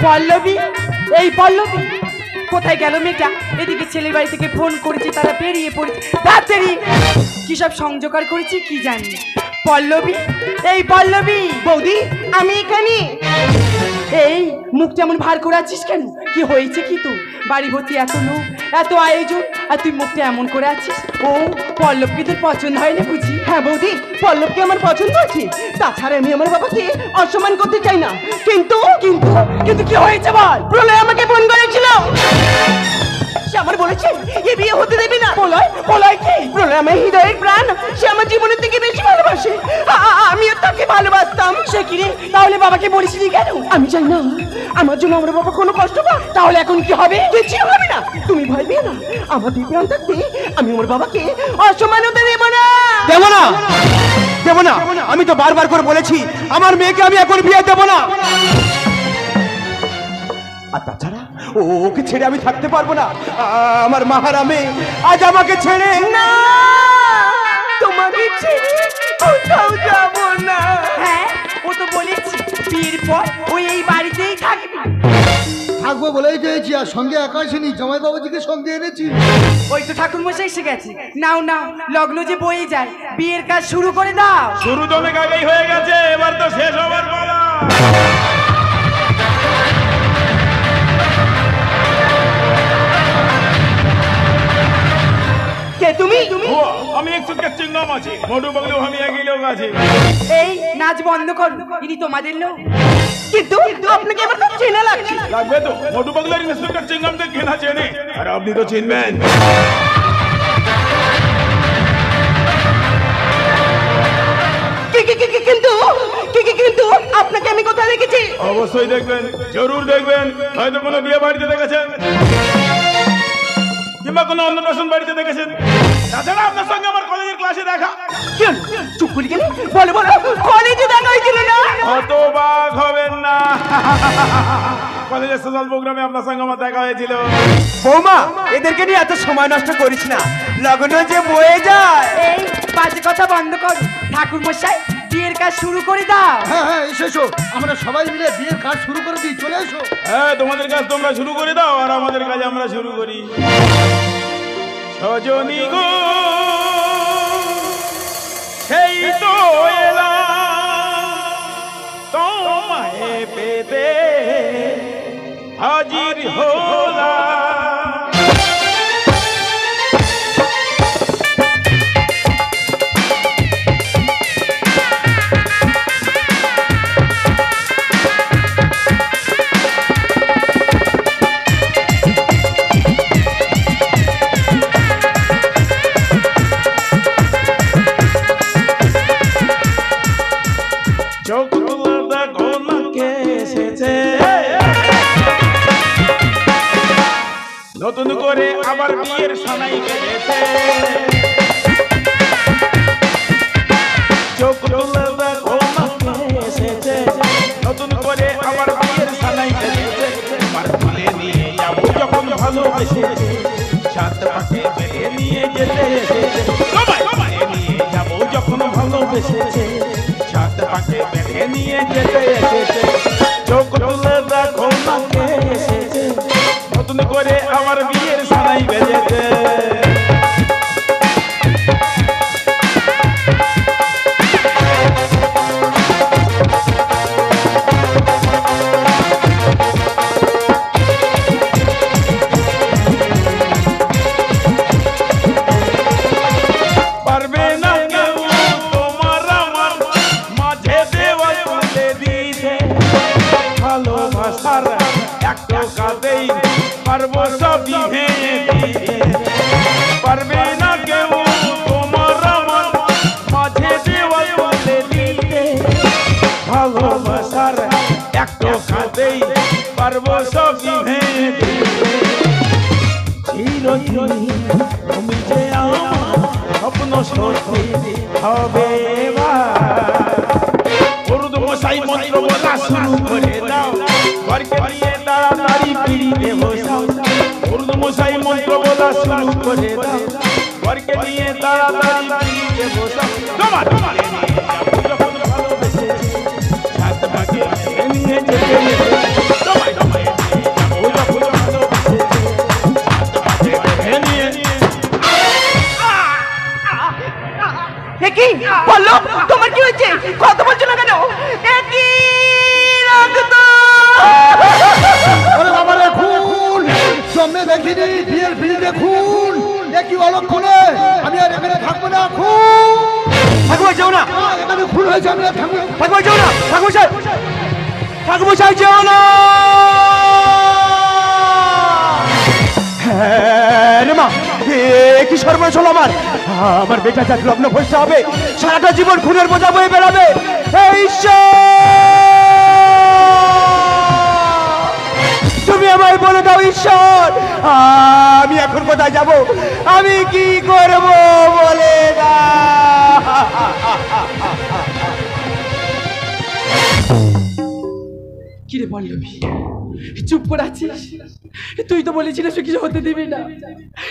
পল্লবী, এই পল্লবী কোথায় গেল মেয়েটা? এদিকে ছেলের বাড়ি থেকে ফোন করেছি, তারা বেরিয়ে পড়েছে। তাড়াতাড়ি কি সব সংযোগার করেছি কি জানি। পল্লবী, এই পল্লবী। বৌদি আমি এখানে। এই মুখ যেমন ভার করে আছিস কেন? কি হয়েছে কি তোর? বাড়ি ভর্তি এত লোক, এত আয়োজন, আর তুই মুখটা এমন করে আছিস। ও পল্লবকে তোর পছন্দ হয় না বুঝি? হ্যাঁ বৌদি, পল্লবকে আমার পছন্দ আছে। তাছাড়া আমি আমার বাবাকে অসম্মান করতে চাই না। কিন্তু কিন্তু কিন্তু কি হয়েছে বল? প্রলয় আমাকে ফোন করেছিল। সে আমার বলেছে এ বিয়ে হতে দেবে না। প্রলয়? প্রলয় কি? প্রলয় আমার হৃদয়ের প্রাণ। সে আমার জীবনের থেকে বেশি ভালোবাসে। আমিও তাকে ভালোবাসতাম। সে কি রে? তাহলে বাবাকে বলিসনি কেন? আমি চাই না আমার জন্য আমার বাবা কোনো কষ্ট পাক। তাহলে এখন কি হবে? কিছু হবে না, তুমি ভয় পেও না। আমার প্রাণ থাকতে আমি আমার বাবাকে অসম্মান হতে দেব না। দেব না, দেব না। আমি তো বারবার করে বলেছি আমার মেয়েকে আমি এখন বিয়ে দেব না। আর তাছাড়া ওকে ছেড়ে আমি থাকতে পারবো না। আমার মাহারা মেয়ে আজ আমাকে ছেড়ে না, তোমাকে ছেড়ে কোথাও যাব না। হ্যাঁ, ও তো বলেছি বিয়ের পর ওই এই বাড়িতেই থাকবি। থাকবো বলেই চেয়েছি, আর সঙ্গে একা আসিনি, জামাই বাবুজিকে সঙ্গে এনেছি। ওই তো ঠাকুর মশাই এসে গেছে। নাও নাও, লগ্ন যে বয়ে যায়, বিয়ের কাজ শুরু করে দাও। শুরু তো অনেক আগেই হয়ে গেছে, এবার তো শেষ হবার পালা। কে তুমি? আমি এক সুটকেস চিংগাম আছি, মোটু পাগলু আমি একই লোক আছি। এই নাচ বন্ধ কর, ইনি তোমাদের লোক। কিন্তু আপনাকে আমার খুব চেনা লাগছে। লাগবে তো, মোটু পাগলু আর সুটকেস চিংগামকে কেনা চেনে, আর আপনি তো চিনবেন। কিন্তু আপনাকে আমি কোথায় দেখেছি? অবশ্যই দেখবেন, জরুর দেখবেন। হয়তো কোনো বিয়ে বাড়িতে দেখেছেন, কিংবা কোনো অন্নপ্রাশন বাড়িতে দেখেছেন। তাছাড়া আপনার সঙ্গে আমার কলেজের ক্লাসে দেখা। চুপ করি কেন? বলো বলো, কলেজে দেখা হয়েছিল না? অত বাঘ হবেন না। কলেজের সোশ্যাল প্রোগ্রামে আপনার সঙ্গে আমার দেখা হয়েছিল। বৌমা, এদেরকে নিয়ে এত সময় নষ্ট করিস না, লগ্ন যে বয়ে যায়। এই বাজে কথা বন্ধ কর, ঠাকুর মশাই বিয়ের কাজ শুরু করে দাও। হ্যাঁ হ্যাঁ, এসো এসো, আমরা সবাই মিলে বিয়ের কাজ শুরু করে দিই, চলে এসো। হ্যাঁ, তোমাদের কাজ তোমরা শুরু করে দাও, আর আমাদের কাজ আমরা শুরু করি। সজনী গো, সেই তো এলাম তোমায় পেতে, হাজির হলাম। নতুন করে আবার বিয়ের সানাই বেজেছে, চোখ তুলে দেখো মাকে এসেছে। নতুন করে আবার বিয়ের সানাই বেজেছে, আমার তুলে নিয়ে যাবো যখন ভালোবেসেছে, সাত পাকে বেঁধে নিয়ে যেতে এসেছে। নিয়ে যাবো যখন ভালোবেসেছে, সাত পাকে বেঁধে নিয়ে যেতে এসেছে। চোখ তুলে দেখো মাকে এসেছে, নতুন করে আমার বিয়ের সানাই বেজেছে। পারবে না কেউ তোমার আমার মাঝে দেওয়াল তুলে দিতে, ভালোবাসার একটা কাঁদেই পারবো সবই ভেঙে দিতে। পারবে না কেউ তোমার আমার মাঝে দেওয়াল তুলে দিতে, ভালোবাসার একটা কাঁদেই পারবো সবই ভেঙে দিতে। চিরদিন তুমি যে আমার স্বপ্ন সত্যি হবে। উর্দু মশাই মন্ত্র বলা শুরু করে দাও, ঘরকে নিয়ে তাড়াতাড়ি পিড়িতে বসাও। উর্দু মশাই মন্ত্র বলা শুরু করে দাও, ঘরকে নিয়ে তাড়াতাড়ি পিড়িতে বসাও। তোমার যখন ভালোবেসেছে, সাত পাকে নিয়ে যেতে তোমায় কি পল্লব, তোমার কি হয়েছে? কথা বলছো না কেন? একই রক্ত। ওরে বাবা রে, খুন! সামনে দেখিনি, বিয়ের ফিরিতে খুন! একই অলক্ষণে আমি আর এখানে থাকবো না। খুন! ঠাকুমা যেও না, এখানে খুন হয়েছে, আমি আর থাকবো না। ঠাকুমা যেও না, ঠাকুমা সাহেব, ঠাকুমা সাহেব যেও না। রে মা, কি সর্বনাশ হলো আমার। আমার বেটা যাক লগ্ন ভ্রষ্ট হবে, সারাটা জীবন খুনের বোঝা বয়ে বেড়াবে। এই ঈশ্বর, তুমি আমায় বলে দাও ঈশ্বর, আমি এখন কোথায় যাব, আমি কি করব বলে দাও। কিরে পল্লবী, চুপ করে আছিস? তুই তো বলেছিলিস কিছু হতে দিবি না,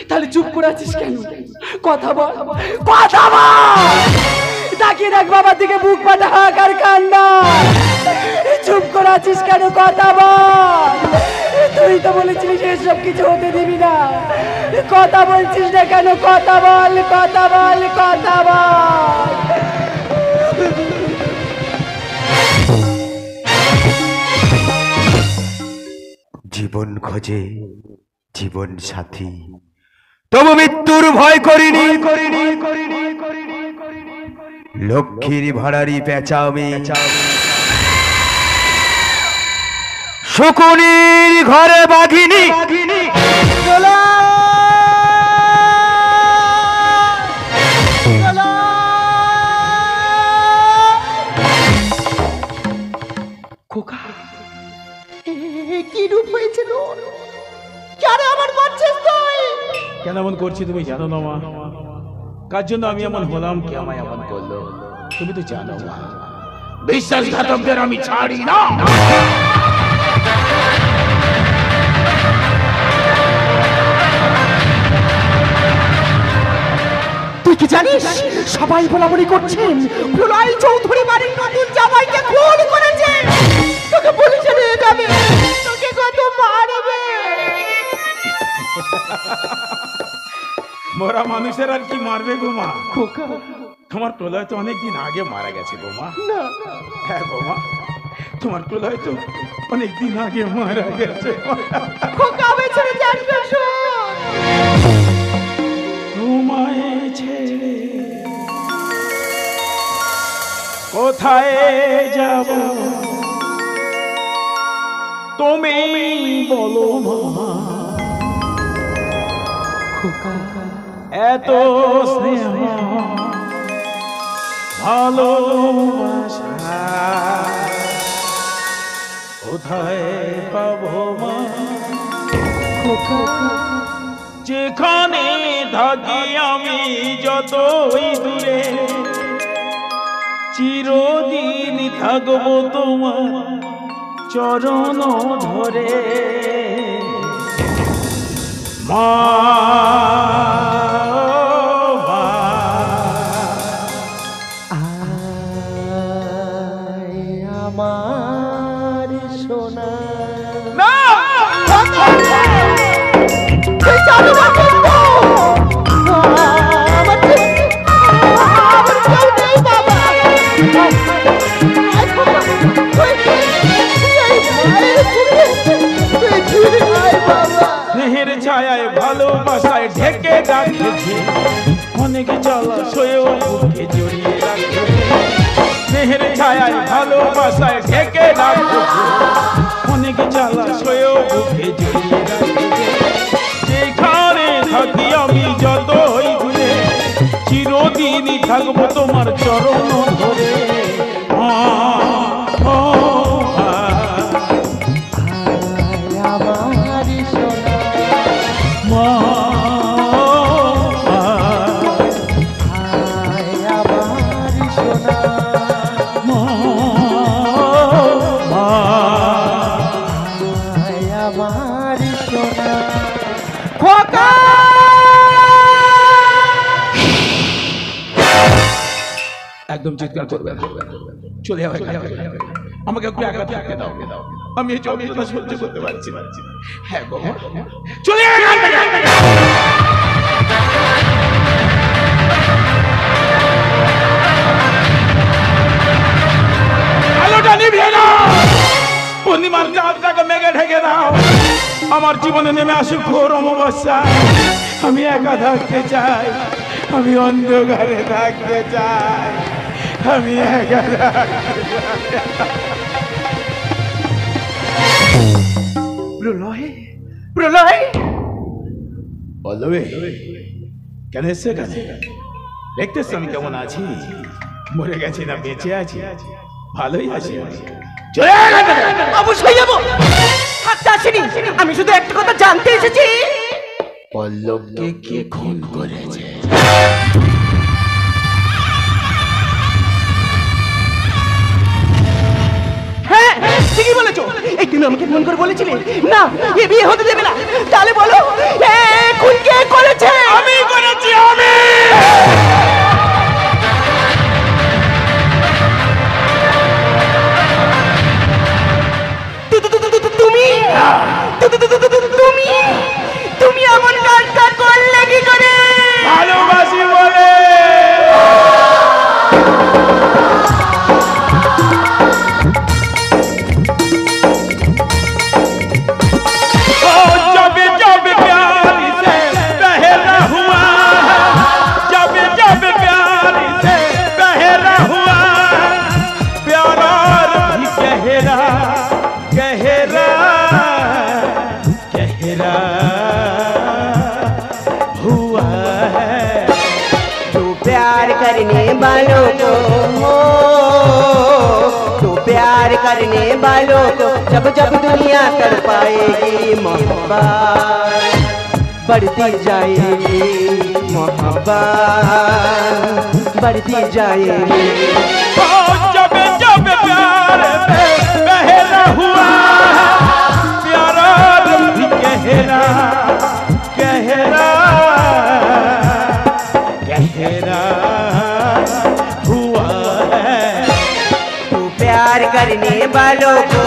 তাহলে চুপ করে আছিস কেন? কথা বল, কথা বল। তাকিয়ে দেখ বাবার দিকে, বুক পাটা হাহাকার কান্না। চুপ করে আছিস কেন? কথা বল। তুই তো বলেছিলিস এসব কিছু হতে দিবি না, কথা বলছিস না কেন? কথা বল, কথা বল, কথা বল। জীবন খোঁজে জীবন সাথী, তবু মৃত্যুর ভয় করিনি। লক্ষ্মীর ভাড়ারি পেঁচাবে, শকুনির ঘরে বাঘিনী। খোকা, কি রূপ হয়েছে তোর? কেন আমার মারছিস তুই? কেন এমন করছি তুমি জানো না মা? কার জন্য আমি এমন হলাম, কে আমায় এমন করলো তুমি তো জানো মা। বিশ্বাসঘাতকদের আমি ছাড়ি না। তুই কি জানিস সবাই বলাবলি করছেন প্রলয় চৌধুরী বাড়ির নতুন জামাইকে খুন করেছে? তোকে পুলিশে নিয়ে যাবে, তোকে কত মারবে। মোরা মানুষের আর কি মারবে গো মা? খোকা, তোমার প্রলয় তো অনেকদিন আগে মারা গেছে গো মা। না হ্যাঁ গো মা, তোমার প্রলয় তো অনেকদিন আগে মারা গেছে। খোকা, আমি ছেড়ে যাস না, শোন। তোমায় ছেড়ে কোথায় যাব তুমি বলো মা। এত স্নেহ ভালোবাসা কোথায় পাবো মা? যেখানে থাকি আমি যতই দূরে, চিরদিন থাকবো তোমার চরণ ধরে মা। আমার সোনা, স্নেহের ছায়ায় ভালোবাসায় ঢেকে রাখেছে, অনেক জলাশয়েও বুকে জড়িয়ে রাখেছে। স্নেহের ছায়ায় ভালোবাসায় ঢেকে রাখেছে, অনেক জলাশয়েও বুকে জড়িয়ে রাখেছে। যেখানে থাকি আমি যতই দূরে, চিরদিনই থাকবো তোমার চরণ ধরে। একদম চিৎকার করবে না, চলে যাও, আমাকে একটু একা থাকতে দাও, আমি এই যন্ত্রণা সহ্য করতে পারছি না। হ্যাঁ গো, চলে যাও। আমার জীবনে নেমে আসুক ঘোর অমাবস্যা। আমি একা থাকতে চাই, আমি অন্ধকারে থাকতে চাই, আমি একা থাকতে চাই। প্রলয়, প্রলয়, পল্লবী কেন এসছে? কেন দেখতেছ আমি কেমন আছি? মরে গেছি না বেঁচে আছি? ভালোই আছি। অবশ্যই যাবো, থাকতে আসিনি। আমি শুধু একটা কথা জানতে এসেছি, পল্লবকে কে খুন করেছে? হ্যাঁ ঠিকই বলেছো। এই তুমি আমাকে ফোন করে বলেছিলে না এ বিয়ে হতে দেবে না, তাহলে বলো খুন কে করেছে? আমি করেছি, আমি। তুমি তুমি তুমি এমন কাজটা করলে কি করে? ভালোবাসি বলে। करने वालों को तो प्यार करने वालों को जब जब दुनिया कर पाएगी मोहब्बत बढ़ती जाएगी, मोहब्बत बढ़ती जाएगी। जब जब प्यार पहला हुआ, प्यारा भी गहरा गहरा गहरा हुआ है। तू प्यार करने वालों को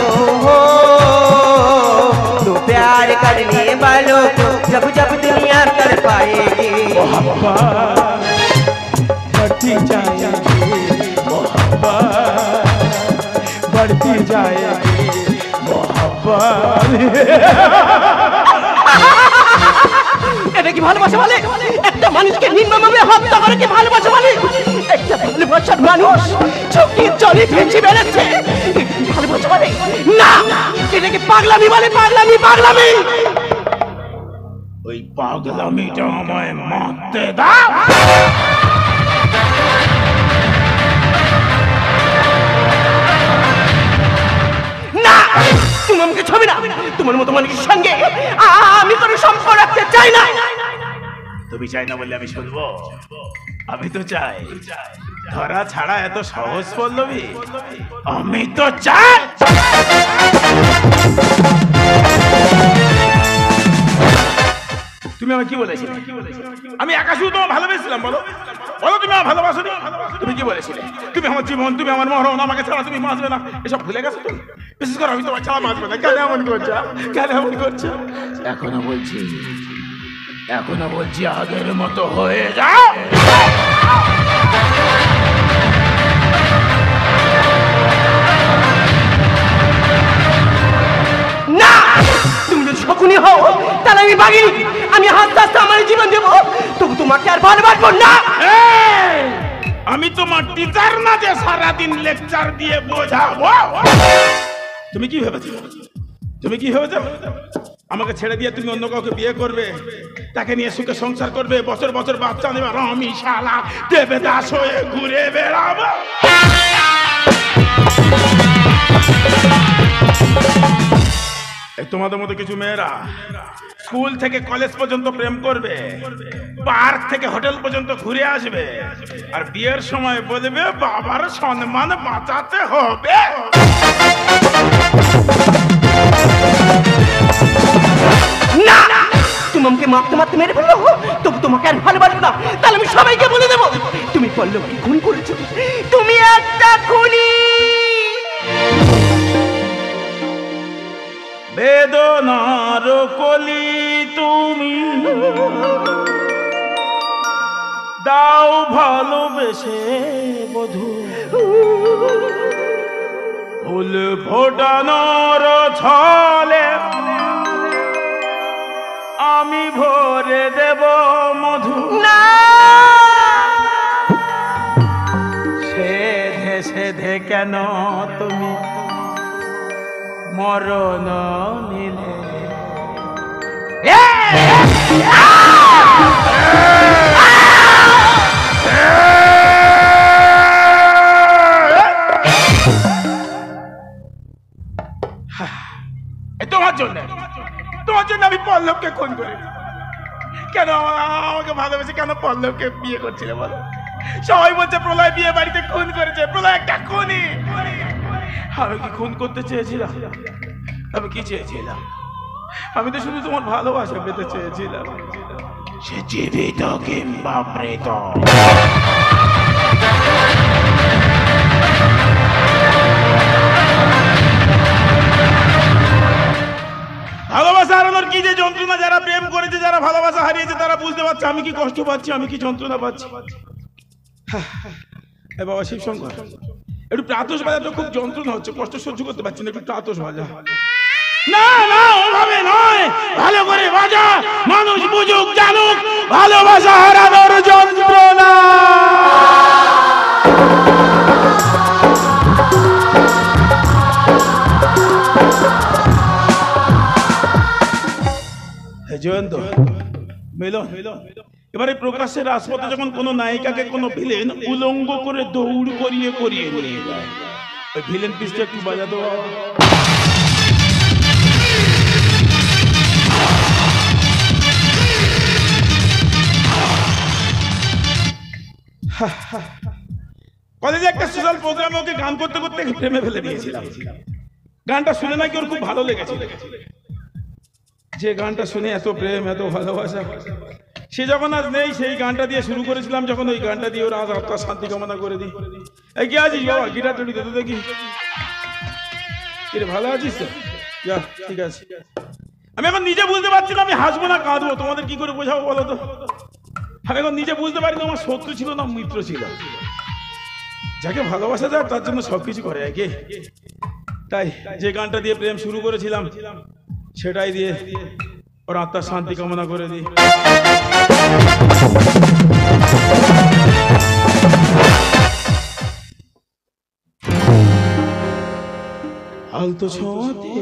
तू प्यार करने वालों को जब जब दुनिया कर पाएगी मोहब्बत बढ़ती जाएगी, मोहब्बत बढ़ती जाएगी, मोहब्बत। এটা কি ভালোবাসা বলে? একটা মানুষকে নির্মমভাবে হত্যা করে কি ভালোবাসা বলে? একটা ভালোবাসার মানুষ চোখের জলে ভেসে বেড়াচ্ছে, ভালোবাসা বলে না? এটাকে পাগলামি বলে, পাগলামি, পাগলামি। ওই পাগলামিটা আমায় মারতে দাও। না তুমি আমাকে ছবি না, তোমার মতো মানুষের সঙ্গে আমি কোনো সম্পর্ক রাখতে চাই না। তুমি চাই না বললে আমি শুনবো? আমি তো চাই। ধরা ছাড়া এত সহজ পল্লবী? আমি তো চাই। তুমি আমাকে কি বলেছিলে? আমি একা শুধু তোমার ভালোবেসেছিলাম? বলো বলো, তুমি আমার ভালোবাসো? তুমি কি বলেছিলে? তুমি আমার জীবন, তুমি আমার মরণ, আমাকে ছাড়া তুমি বাঁচবে না, এসব ভুলে গেছো তুমি? বিশেষ করে আমি তোমার ছাড়া বাঁচবে না। কেন এমন করছো? কেন এমন করছো? এখনো বলছি আগের মতো হয়ে যাও। না তুমি যদি শকুনি হও তাহলে আমি বাঘিনী, আমি হাসতে হাসতে আমার জীবন দেবো, তবু তোমাকে আর ভালোবাসবো না। আমি তোমার টিচার না যে সারাদিন লেকচার দিয়ে বোঝাবো। তুমি কি ভেবেছো? আমাকে ছেড়ে দিয়ে তুমি অন্য কাউকে বিয়ে করবে, তাকে নিয়ে সুখে সংসার করবে, বছর বছর বাচ্চা নেবে, আর আমি শালা দেবদাস হয়ে ঘুরে বেড়াবো? তোমাদের মতো কিছু মেয়েরা স্কুল থেকে কলেজ পর্যন্ত প্রেম করবে, পার্ক থেকে হোটেল পর্যন্ত ঘুরে আসবে, আর বিয়ের সময় বলবে বাবার সম্মান বাঁচাতে হবে। না তুমি আমাকে মারতে মারতে মেরে ফেললো, তবু তোমাকে আর ভালোবাসবো না। তাহলে আমি সবাইকে বলে দেবো তুমি পল্লবকে খুন করেছো, তুমি একটা খুনি। বেদনার কলি তুমি দাও ভালোবেসে বধূ, ফুল ফোটানোর ছলে আমি ভরে দেব মধু না সেধে সেধে কেন তুমি মরণ নিলে তোমার জন্য আমি পল্লবকে খুন করেছি। কেন আমাকে ভালোবেসে কেন পল্লবকে বিয়ে করছিলে বলো? সবাই বলছে প্রলয় বিয়ে বাড়িতে খুন করেছে, প্রলয় একটা খুনি। আমি কি খুন করতে চেয়েছিলাম? আমি কি চেয়েছিলাম? আমি তো শুধু তোমার ভালোবাসা পেতে চেয়েছিলাম, সে জীবিত কিংবা মৃত। ভালোবাসা হারানোর কি যে যন্ত্রণা, যারা প্রেম করেছে, যারা ভালোবাসা হারিয়েছে তারা বুঝতে পারছে আমি কি কষ্ট পাচ্ছি, আমি কি যন্ত্রণা পাচ্ছি। বাবা শিবশঙ্কর, একটু প্রাতস বাজাতে খুব যন্ত্রণা হচ্ছে, কষ্ট সহ্য করতে পারছি না, একটু প্রাতস বাজা। না না ওভাবে নয়, ভালো করে বাজা, মানুষ বুঝুক জানুক ভালোবাসা হারানোর যন্ত্রণা। জয়ন্ত মিলন, এবারে প্রকাশ্যে রাজপথে যখন কোন নায়িকাকে কোন ভিলেন উলঙ্গ করে দৌড় করিয়ে করিয়ে নিয়ে যায়, ওই ভিলেন পিসটা একটু বাজাতো। কলেজে একটা সোশ্যাল প্রোগ্রামে ওকে গান করতে করতে প্রেমে ফেলে দিয়েছিলাম। গানটা শুনে নাকি ওর খুব ভালো লেগেছিল। যে গানটা শুনে এত প্রেম এত ভালোবাসা, সে যখন আজ নেই, সেই গানটা দিয়ে শুরু করেছিলাম, যখন ওই গানটা দিয়ে ওর আজ আত্মার শান্তি কামনা করে দিই। এই কি আছিস বাবা? গিটার টুটি দে তো দেখি। কিরে ভালো আছিস তো? যা ঠিক আছে। আমি এখন নিজে বুঝতে পারছি না আমি হাসবো না কাঁদবো, তোমাদের কি করে বোঝাবো বলো তো? আমি এখন নিজে বুঝতে পারি না আমার শত্রু ছিল না মিত্র ছিল। যাকে ভালোবাসা যায় তার জন্য সবকিছু করে একে। তাই যে গানটা দিয়ে প্রেম শুরু করেছিলাম সেটাই দিয়ে ওর আত্মার শান্তি কামনা করে দিই। আলতো ছোঁয়াতে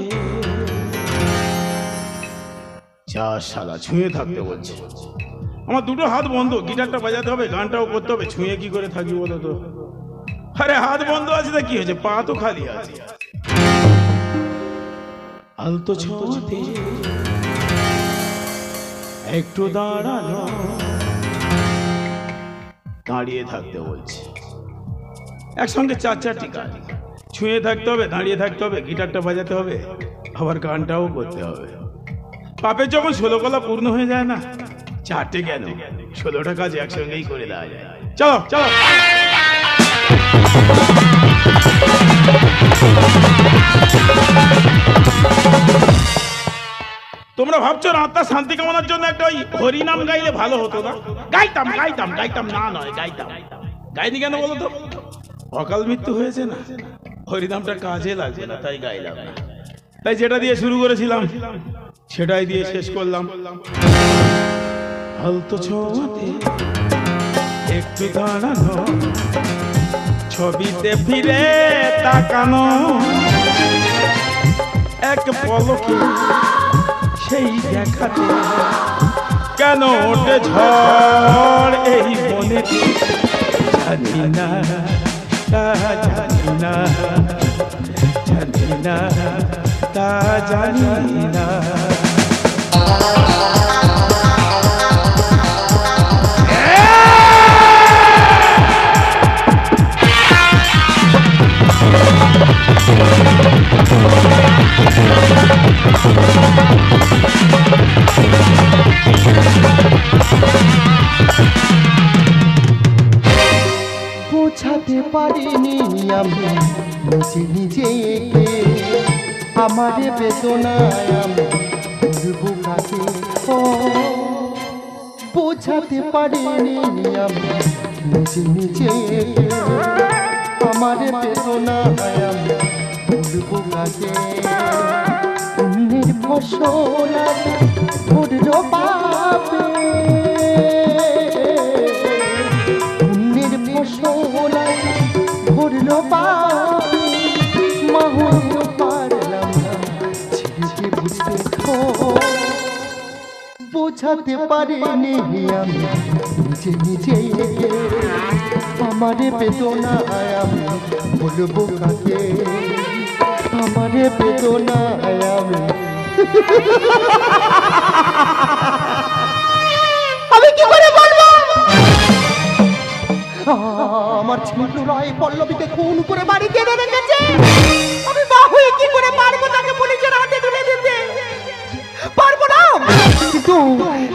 যা শালা ছুঁয়ে থাকতে বলছে। আমার দুটো হাত বন্ধ, গিটারটা বাজাতে হবে, গানটাও করতে হবে, ছুঁয়ে কি করে থাকি বলো তো? আরে হাত বন্ধ আছে তা কি হয়েছে, পা তো খালি আছে। আলতো ছোঁয়াতে একটু দাঁড়ানো, দাঁড়িয়ে থাকতে বলছি। একসঙ্গে চার চারটি গান, ছুঁয়ে থাকতে হবে, দাঁড়িয়ে থাকতে হবে, গিটারটা বাজাতে হবে, আবার গানটাও করতে হবে। পাপের যখন 16 কলা পূর্ণ হয়ে যায় না, চারটে কেন 16টা কাজ একসঙ্গেই করে দেওয়া যায়। চলো চলো। তোমরা ভাবছো আত্মার শান্তি কামনার জন্য একটা ওই হরিনাম গাইলে ভালো হতো না? গাইতাম গাইতাম গাইতাম না নয়, গাইতাম। গাইনি কেন বলো তো? অকাল মৃত্যু হয়েছে না, হরিনামটা কাজে লাগবে না, তাই গাইলাম না। তাই যেটা দিয়ে শুরু করেছিলাম সেটাই দিয়ে শেষ করলাম। আলতো ছোঁয়াতে একটু দাঁড়ানো, ছবিতে ফিরে তাকানো, এক পলকে সেই দেখাতে কেন ওঠে ঝড় এই মনে, জানি না জানি না জানি না তা জানি না। বোঝাতে পারিনি আমি নিজে নিজেকে, আমার বেদনায় আমি ভুলবো কাকে। ও বোঝাতে পারিনি আমি নিজে নিজেকে, আমার বেদনায় আমি ভুলবো কাকে। অন্যের ফসল ঘুরলো পাপে পুণ্যের ফসল ঘুরলো পাপে মাহুরিও পারলাম না ছেলেকে বুঝতে বোঝাতে পারিনি আমি নিজে নিজে আমারে বেদনায় আমি বলবো কাকে আমারে বেদনায় আমি আমি কি করে বলবো আমার ছেলে রায় পল্লবীকে খুন করে বাড়িতে এনে রেখেছে আমি মা হয়ে কি করে পারবো তাকে পুলিশের হাতে তুলে দিতে পারবো না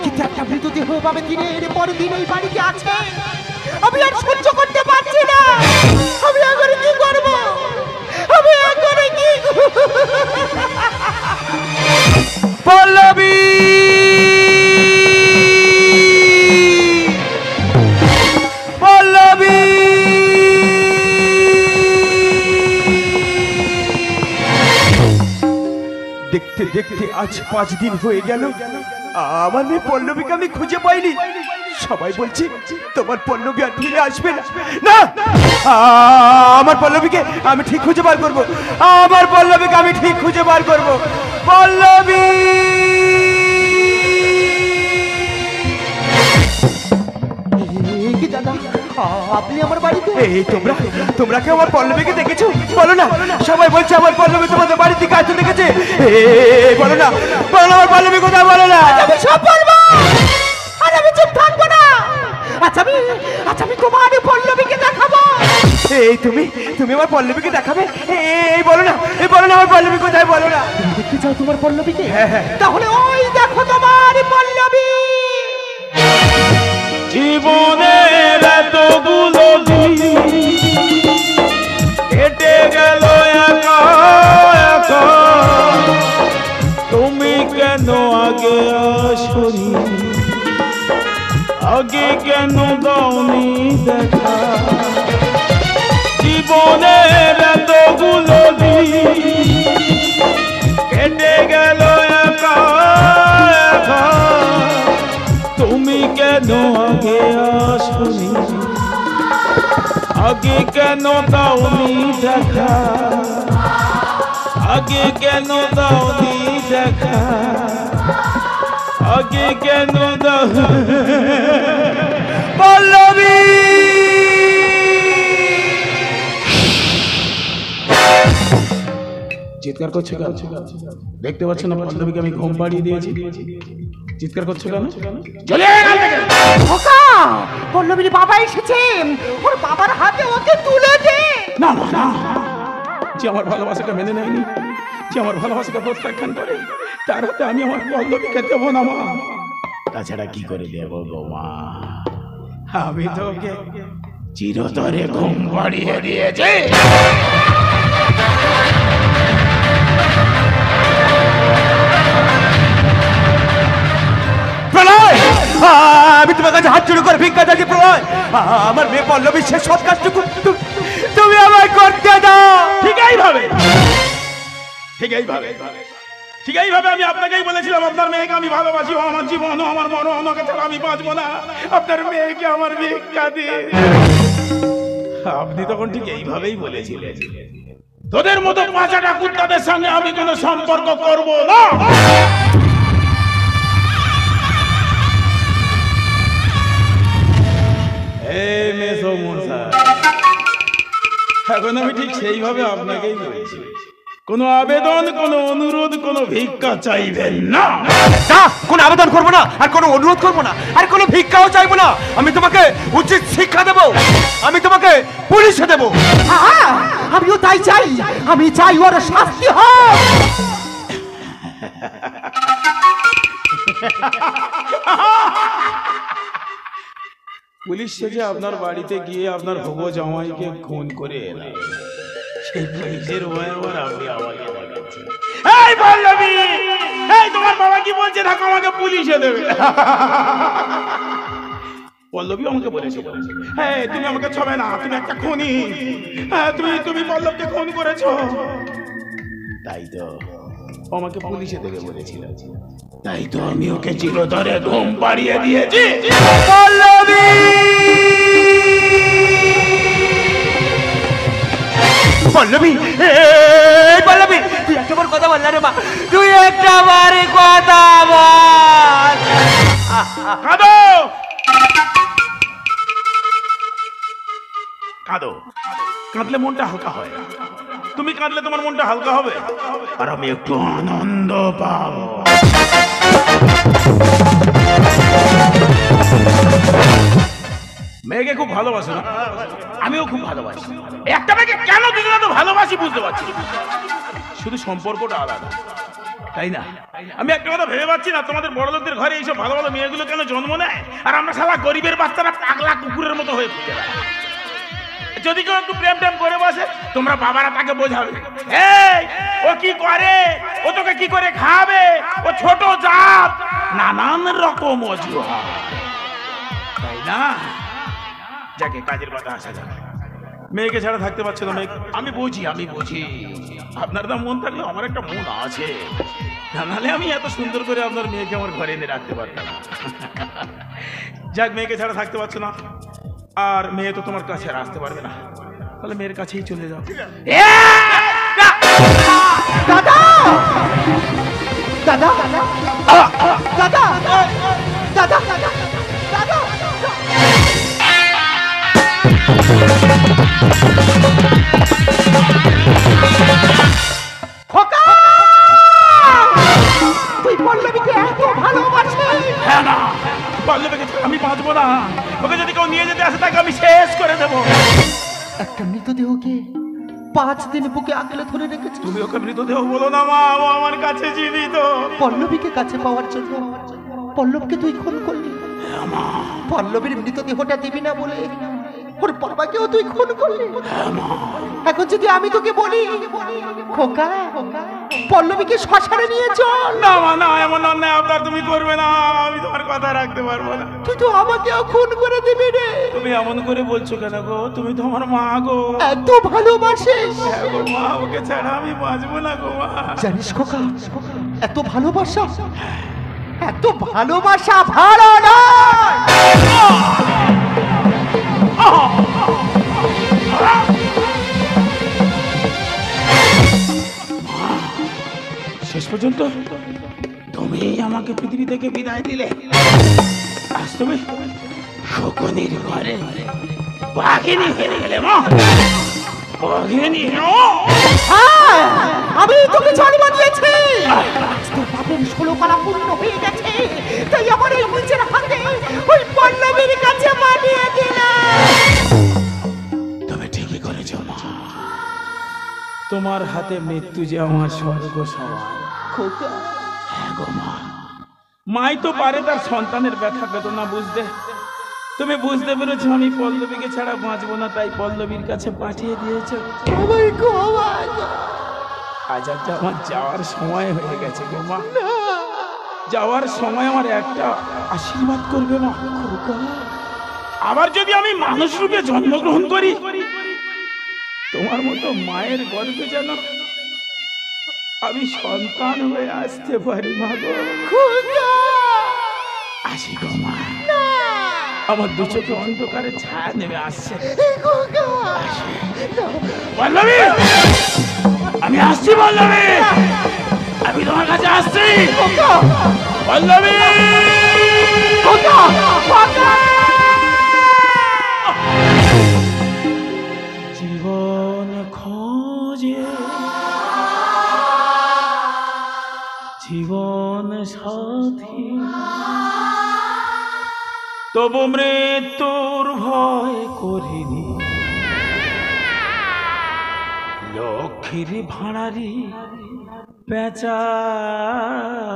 কিন্তু একটা মৃতদেহ পাবে দিনের পর দিন এই বাড়িতে আছে আমি আর সহ্য করতে পারছি না আমি এখন কি করব আমি এখন কি পল্লবী পল্লবী দেখতে দেখতে আজ 5 দিন হয়ে গেল আমার মেয়ে পল্লবীকে আমি খুঁজে পাইনি সবাই বলছে তোমার পল্লবী আর ফিরে আসবে না আমার পল্লবীকে আমি ঠিক খুঁজে বার করবো আমার পল্লবীকে আমি ঠিক খুঁজে বার করবো পল্লবী কি দাদা আপনি আমার বাড়িতে এই তোমরা কি আমার পল্লবীকে দেখেছো বলো না সবাই বলছে আমার পল্লবী তোমাদের বাড়ি থেকে আসতে দেখেছে বলো না আমার পল্লবী কোথায় বলো না আমি সব বলবো আর আমি চুপ থাকবো না আচ্ছা আমি তোমার পল্লবীকে দেখাবো এই তুমি আমার পল্লবীকে দেখাবে এই বলো না আমার পল্লবী কোথায় বলো না তুমি দেখতে চাও তোমার পল্লবীকে হ্যাঁ তাহলে ওই দেখো তোমার পল্লবী জীবনের এতগুলো দিন কেটে গেল একা একা তুমি কেন আগে আসনি আগে কেন দাওনি দেখা জীবনের এতগুলো দিন কেটে গেল একা একা তুমি কেন আগে আসনি আগে কেন দাওনি দেখা আগে কেন দাওনি দেখা আগে কেন দাও পল্লবী চিৎকার করছে কেন দেখতে পাচ্ছেন না পল্লবীকে আমি ঘুম পাড়িয়ে দিয়েছি চিৎকার করছে কেন চলে খোকা পল্লবীর বাবা এসেছে ওর বাবার হাতে ওকে তুলে দে না না না যে আমার ভালোবাসাটা মেনে নেয়নি যে আমার ভালোবাসাটা প্রত্যাখ্যান করে তার হাতে আমি আমার পল্লবীকে দেবো না মা তাছাড়া কি করে দেব গো মা আমি তো ওকে চিরতরে ঘুম পাড়িয়ে দিয়েছি প্রলয় আমি তোমার কাছে হাত জোড় করে ভিক্ষা চাইছি প্রলয় আমার মেয়ে পল্লবীর শেষ সৎ কাজটুকু তুমি আমায় করতে দাও ঠিক এইভাবে আমি আপনাকেই বলেছিলাম আপনার মেয়েকে আমি ভালোবাসি আমার জীবন আমার মন ওনাকে ছাড়া আমি বাঁচবো না আপনার মেয়েকে আমার ভিক্ষা দিয়ে আপনি তখন ঠিক এইভাবেই বলেছিলেন তোদের মতো পাঁচাটা কুত্তাদের সঙ্গে আমি কোনো সম্পর্ক করব না এখন আমি ঠিক সেইভাবে আপনাকেই বলছি কোনো আবেদন কোনো অনুরোধ কোনো ভিক্ষা চাইবেন না কোনো আবেদন করবো না আর কোনো অনুরোধ করবো না আর কোনো ভিক্ষাও চাইবো না আমি তোমাকে উচিত শিক্ষা দেবো আমি তোমাকে পুলিশে দেবো আমিও তাই চাই আমি চাই ওর শাস্তি হোক পুলিশ সেজে আপনার বাড়িতে গিয়ে আপনার হবু জামাইকে খুন করে এলাম সেই পুলিশের ভয়ে আবার আপনি আমাকে দেখাচ্ছেন এই পল্লবী এই তোমার বাবা কি বলছে দেখো আমাকে পুলিশে দেবে পল্লবী আমাকে বলেছিল হ্যাঁ তুমি আমাকে ছবে না তুমি একটা খুনি হ্যাঁ তুমি পল্লবকে খুন করেছো তাই তো আমাকে পুলিশে দেবে বলেছিল, তাই তো আমি ওকে চিরতরে ঘুম পাড়িয়ে দিয়েছি। পল্লবী পল্লবী এই পল্লবী তুই একটা বার কথা বল না রে মা, তুই একটা বার কথা বল। কাঁদো কাঁদো, কাঁদলে মনটা হালকা হয়। তুমি কাঁদলে তোমার মনটা হালকা হবে, আর আমি একটু আনন্দ পাবো। মেয়েকে খুব ভালোবাসো না? আমিও খুব ভালোবাসি। একটা মেয়েকে কেন দুজনে তো ভালোবাসি বুঝতে পারছি, শুধু সম্পর্কটা আলাদা, তাই না? আমি একটা কথা ভেবে পাচ্ছি না, তোমাদের বড় লোকদের ঘরে এইসব ভালো ভালো মেয়েগুলো কেন জন্ম নেয়, আর আমরা সারা গরিবের বাচ্চারা পাগলা কুকুরের মতো হয়ে ফুটে বেড়াই। যদি কেউ একটু প্রেম টেম করে বসে, তোমরা বাবারা তাকে বোঝাবে, এই ও কি করে, ও তোকে কি করে খাবে, ও ছোট জাত, নানান রকম অজুহাত, তাই না? যাকে কাজের কথা আসা যাবে, মেয়েকে ছাড়া থাকতে পারছে না মেয়ে। আমি বুঝি আপনার তো মন থাকলে আমার একটা মন আছে, নাহলে আমি এত সুন্দর করে আপনার মেয়েকে আমার ঘরে এনে রাখতে পারতাম। যাক, মেয়েকে ছাড়া থাকতে পারছো না, আর মেয়ে তো তোমার কাছে আর আসতে পারবে না, তাহলে মেয়ের কাছেই চলে যাও। দাদা দাদা দাদা দাদা দাদা খোকা, তুই পল্লবীকে এত ভালোবাসিস? হ্যাঁ না, পল্লবীকে আমি বাঁচবো না, ওকে যদি কেউ নিয়ে যেতে আসে তাকে আমি শেষ করে দেবো। একটা মৃতদেহকে 5 দিন বুকে আগলে ধরে রেখেছি। তুমি ওকে মৃতদেহ বলো না মা, ও আমার কাছে জীবিত। পল্লবীকে কাছে পাওয়ার জন্য পল্লবকে তুই খুন করলি। পল্লবীর মৃতদেহটা দিবি না বলে ওর বাবাকেও তুই খুন করলি। এখন যদি আমি তোকে বলি, খোকা পল্লবীকে শ্মশানে নিয়ে চল। না মা, না, এমন অন্যায় আপনার তুমি করবে না, আমি তোমার কথা রাখতে পারবো না। তুই তো আমাকেও খুন করে দিবি রে। তুমি এমন করে বলছো কেন গো? তুমি তো আমার মা গো, এত ভালোবাসিস। হ্যাঁ গো মা, ওকে ছাড়া আমি বাঁচবো না গো মা। জানিস খোকা, এত ভালোবাসা ভালো নয়। শেষ পর্যন্ত তুমি আমাকে পৃথিবী থেকে বিদায় দিলে, আজ তুমি শকুনির ঘরে বাঘিনী হয়ে গেলে মা। বাঘিনী? আমি তোকে জন্ম দিয়েছি, তোর পাপের 16 কলা পূর্ণ হয়ে গেছে, তাই আমার এই নিজের হাতে ওই পল্লবীর কাছে মানিয়ে দিলাম। তুমি ঠিকই করেছো মা, তোমার হাতে মৃত্যু যে আমার স্বর্গ সমান। খোকা, হ্যাঁ গো মা, মাই তো পারে তার সন্তানের ব্যথা বেদনা বুঝতে। তুমি বুঝতে পেরেছো আমি পল্লবীকে ছাড়া বাঁচবো না, তাই পল্লবীর কাছে পাঠিয়ে দিয়েছো। আমায় ক্ষমা কর। আজ আজ আমার যাওয়ার সময় হয়ে গেছে গো মা, যাওয়ার সময় আমার একটা আশীর্বাদ করবে মা। খোকা, আবার যদি আমি মানুষ রূপে জন্মগ্রহণ করি, তোমার মতো মায়ের গর্ভে যেন আমি সন্তান হয়ে আসতে পারি মা গো। খোকা, আসি গো মা, আমার দু চোখে অন্ধকারে ছায়া নেমে আসছে। খোকা, পল্লবী, আমি আসছি পল্লবী, আমি তোমার কাছে আসছি পল্লবী। জীবন খোঁজে জীবন সাথী, তবু মৃত্যুর ভয় করিনি। লক্ষ্মীর ভাড়ারি পেঁচা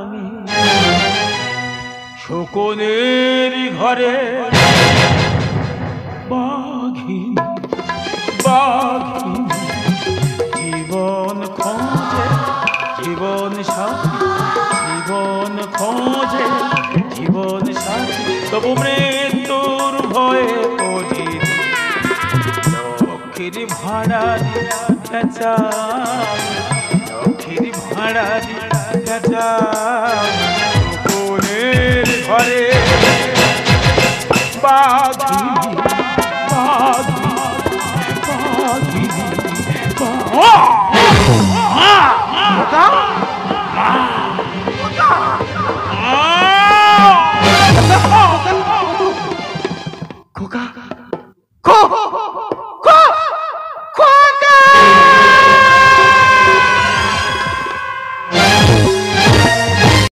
আমি, শকুনের ঘরে বাঘিনী বাঘিনী। জীবন খোঁজে জীবন সাথী, জীবন খোঁজে জীবন সাথী, তবু মৃত্যুর ভয়ে করিনি। লক্ষ্মীর ভাড়ারি পেঁচা, লক্ষ্মীর ভাড়ারি যা গোপনের ঘরে